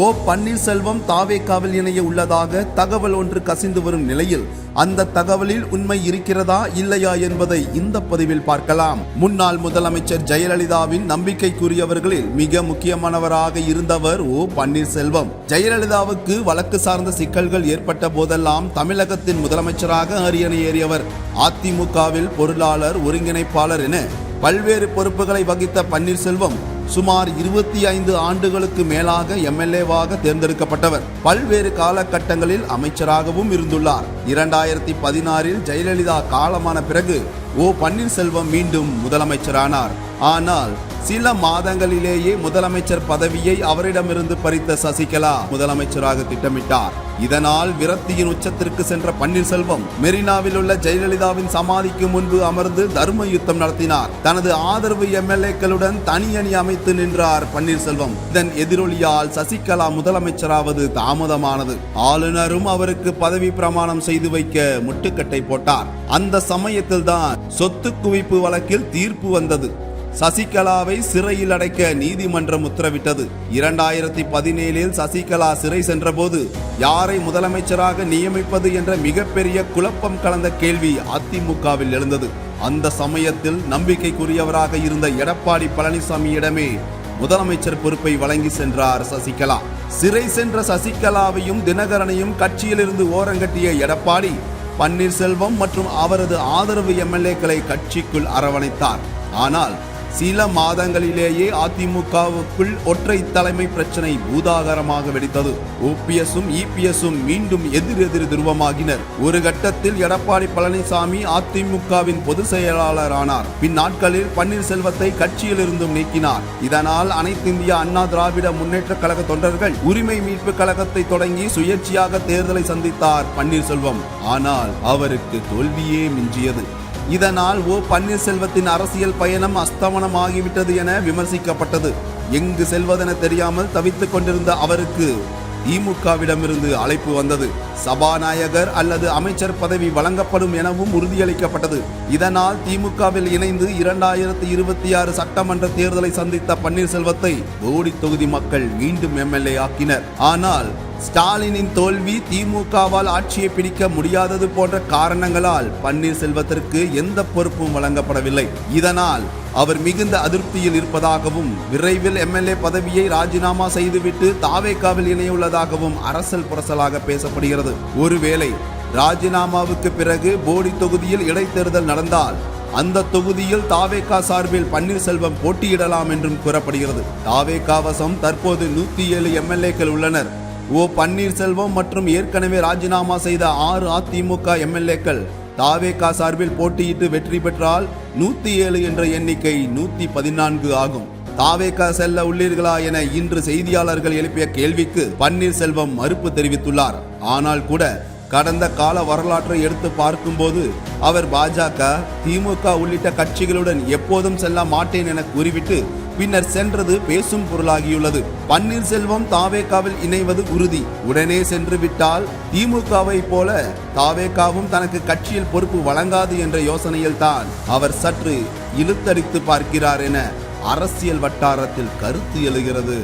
ஓ பன்னீர்செல்வம் தாவேகாவில் இணைய உள்ளதாக தகவல் ஒன்று கசிந்து வரும் நிலையில் அந்த தகவலில் உண்மை இருக்கிறதா இல்லையா என்பதை இந்த பதிவில் பார்க்கலாம். முன்னாள் முதலமைச்சர் ஜெயலலிதாவின் நம்பிக்கைக்குரியவர்களில் மிக முக்கியமானவராக இருந்தவர் ஓ பன்னீர்செல்வம். ஜெயலலிதாவுக்கு வழக்கு சார்ந்த சிக்கல்கள் ஏற்பட்ட போதெல்லாம் தமிழகத்தின் முதலமைச்சராக அரியணை ஏறியவர். அதிமுகவில் பொருளாளர், ஒருங்கிணைப்பாளர் என பல்வேறு பொறுப்புகளை வகித்த பன்னீர்செல்வம் சுமார் 25 ஆண்டுகளுக்கு மேலாக எம்எல்ஏவாக தேர்ந்தெடுக்கப்பட்டவர். பல்வேறு காலகட்டங்களில் அமைச்சராகவும் இருந்துள்ளார். 2016 ஜெயலலிதா காலமான பிறகு ஓ பன்னீர்செல்வம் மீண்டும் முதலமைச்சரானார். ஆனால் சில மாதங்களிலேயே முதலமைச்சர் பதவியை அவரிடமிருந்து பறித்த சசிகலா முதலமைச்சராக திட்டமிட்டார். இதனால் விரக்தியின் உச்சத்திற்கு சென்ற பன்னீர்செல்வம் மெரினாவில் உள்ள ஜெயலலிதாவின் சமாதிக்கு முன்பு அமர்ந்து தர்ம யுத்தம் நடத்தினார். தனது ஆதரவு எம்எல்ஏக்களுடன் தனி அணி அமைத்து நின்றார் பன்னீர்செல்வம். இதன் எதிரொலியால் சசிகலா முதலமைச்சராவது தாமதமானது. ஆளுநரும் அவருக்கு பதவி பிரமாணம் செய்து வைக்க முட்டுக்கட்டை போட்டார். அந்த சமயத்தில் தான் சொத்து குவிப்பு வழக்கில் தீர்ப்பு வந்தது. சசிகலாவை சிறையில் அடைக்க நீதிமன்றம் உத்தரவிட்டது. 2017 சசிகலா சிறை சென்றபோது யாரை முதலமைச்சராக நியமிப்பது என்ற மிகப்பெரிய குழப்பம் கலந்த கேள்வி அதிமுகவில் எழுந்தது. அந்த சமயத்தில் நம்பிக்கைக்குரியவராக இருந்த எடப்பாடி பழனிசாமியிடமே முதலமைச்சர் பொறுப்பை வழங்கி சென்றார் சசிகலா. சிறை சென்ற சசிகலாவையும் தினகரனையும் கட்சியிலிருந்து ஓரங்கட்டிய எடப்பாடி பன்னீர்செல்வம் மற்றும் அவரது ஆதரவு எம்எல்ஏக்களை கட்சிக்குள் அரவணைத்தார். ஆனால் சில மாதங்களிலேயே அதிமுகவுக்குள் ஒற்றை தலைமை பிரச்சனை பூதாகரமாக வெடித்தது. ஓபிஎஸும் இபிஎஸும் மீண்டும் எதிரெதிர் துருவமாகினர். ஒரு கட்டத்தில் எடப்பாடி பழனிசாமி அதிமுகவின் பொதுச் செயலாளரானார். பின்னாட்களில் பன்னீர்செல்வத்தை கட்சியிலிருந்தும் நீக்கினார். இதனால் அனைத்து இந்திய அண்ணா திராவிட முன்னேற்ற கழக தொண்டர்கள் உரிமை மீட்பு கழகத்தை தொடங்கி சுயேட்சையாக தேர்தலை சந்தித்தார் பன்னீர்செல்வம். ஆனால் அவருக்கு தோல்வியே மிஞ்சியது. இதனால் ஓ பன்னீர்செல்வத்தின் அரசியல் பயணம் அஸ்தமனமாகிவிட்டது என விமர்சிக்கப்பட்டது. எங்கு செல்வதென தெரியாமல் தவித்துக் கொண்டிருந்த அவருக்கு திமுகவிடமிருந்து அழைப்பு வந்தது. சபாநாயகர் அல்லது அமைச்சர் பதவி வழங்கப்படும் எனவும் உறுதியளிக்கப்பட்டது. இதனால் திமுகவில் இணைந்து 2026 சட்டமன்ற தேர்தலை சந்தித்த பன்னீர்செல்வத்தை போடி தொகுதி மக்கள் மீண்டும் எம்எல்ஏ ஆக்கினர். ஆனால் ஸ்டாலினின் தோல்வி, திமுகவால் ஆட்சியை பிடிக்க முடியாதது போன்ற காரணங்களால் பன்னீர்செல்வத்திற்கு எந்த பொறுப்பும் வழங்கப்படவில்லை. இதனால் அவர் மிகுந்த அதிருப்தியில் இருப்பதாகவும் விரைவில் எம்எல்ஏ பதவியை ராஜினாமா செய்துவிட்டு தாவேகாவில் இணையுள்ளதாகவும் அரசல் புரசலாக பேசப்படுகிறது. ஒருவேளை ராஜினாமாவுக்கு பிறகு போடி தொகுதியில் இடைத்தேர்தல் நடந்தால் அந்த தொகுதியில் தாவேகா சார்பில் பன்னீர்செல்வம் போட்டியிடலாம் என்றும் கூறப்படுகிறது. தாவேகா வசம் தற்போது 107 எம்எல்ஏக்கள் உள்ளனர். ஓ பன்னீர்செல்வம் மற்றும் ஏற்கனவே ராஜினாமா செய்த 6 அதிமுக எம்எல்ஏக்கள் தாவேகா சார்பில் போட்டியிட்டு வெற்றி பெற்றால் 107 என்ற எண்ணிக்கை 114 ஆகும். தாவேகா செல்ல உள்ளீர்களா என இன்று செய்தியாளர்கள் எழுப்பிய கேள்விக்கு பன்னீர்செல்வம் மறுப்பு தெரிவித்துள்ளார். ஆனால் கூட கடந்த கால வரலாற்றை எடுத்து பார்க்கும்போது அவர் பாஜக, திமுக உள்ளிட்ட கட்சிகளுடன் எப்போதும் செல்ல மாட்டேன் என கூறிவிட்டு பின்னர் சென்றது பேசும் பொருளாகியுள்ளது. பன்னீர்செல்வம் தாவேகாவில் இணைவது உறுதி. உடனே சென்று விட்டால் திமுகவை போல தாவேகாவும் தனக்கு கட்சியில் பொறுப்பு வழங்காது என்ற யோசனையில் தான் அவர் சற்று இழுத்தடித்து பார்க்கிறார் என அரசியல் வட்டாரத்தில் கருத்து எழுகிறது.